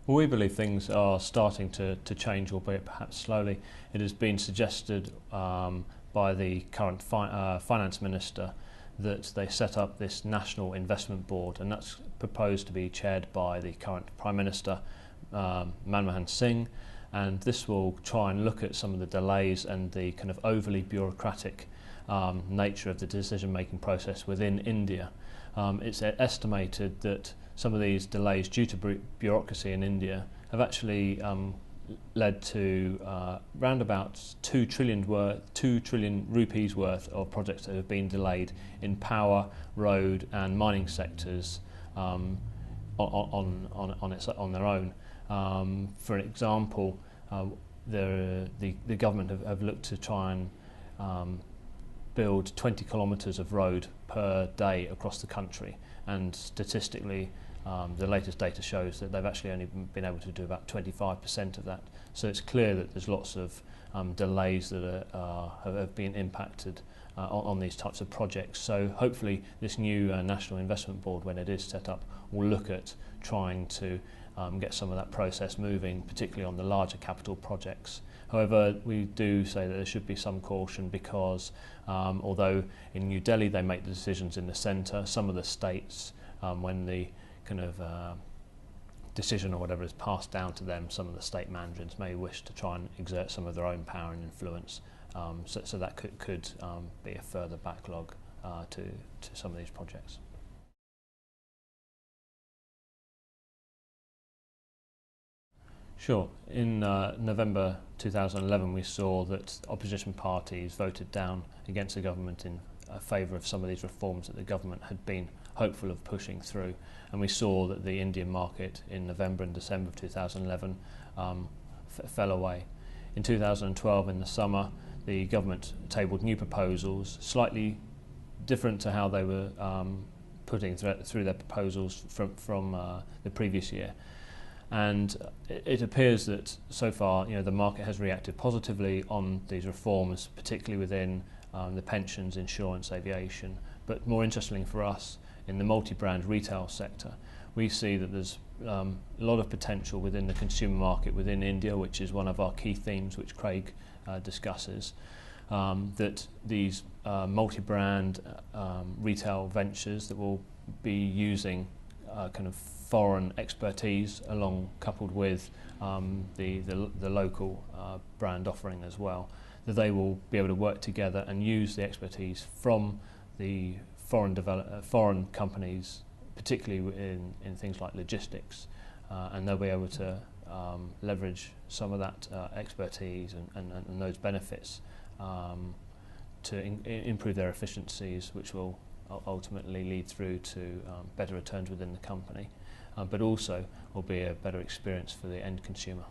Well, we believe things are starting to change, albeit perhaps slowly. It has been suggested by the current finance minister that they set up this National Investment Board, and that's proposed to be chaired by the current Prime Minister, Manmohan Singh, and this will try and look at some of the delays and the kind of overly bureaucratic nature of the decision-making process within India. It's estimated that some of these delays due to bureaucracy in India have actually led to round about 2 trillion rupees worth of projects that have been delayed in power, road and mining sectors on their own. For example, the government have looked to try and build 20 kilometres of road per day across the country, and statistically the latest data shows that they've actually only been able to do about 25% of that. So it's clear that there's lots of delays that have been impacted on these types of projects. So hopefully this new National Investment Board, when it is set up, will look at trying to get some of that process moving, particularly on the larger capital projects. However, we do say that there should be some caution because although in New Delhi they make the decisions in the centre, some of the states, when the kind of decision or whatever is passed down to them, some of the state mandarins may wish to try and exert some of their own power and influence. So that could be a further backlog to some of these projects. Sure. In November 2011 we saw that opposition parties voted down against the government in favour of some of these reforms that the government had been hopeful of pushing through, and we saw that the Indian market in November and December of 2011 fell away. In 2012 in the summer the government tabled new proposals, slightly different to how they were putting through their proposals from the previous year. And it appears that so far, the market has reacted positively on these reforms, particularly within the pensions, insurance, aviation. But more interestingly for us, in the multi-brand retail sector, we see that there's a lot of potential within the consumer market within India, which is one of our key themes, which Craig discusses. That these multi-brand retail ventures that will be using kind of foreign expertise coupled with the local brand offering as well, that they will be able to work together and use the expertise from the foreign companies, particularly in things like logistics, and they'll be able to leverage some of that expertise and those benefits to improve their efficiencies, which will ultimately lead through to better returns within the company, but also will be a better experience for the end consumer.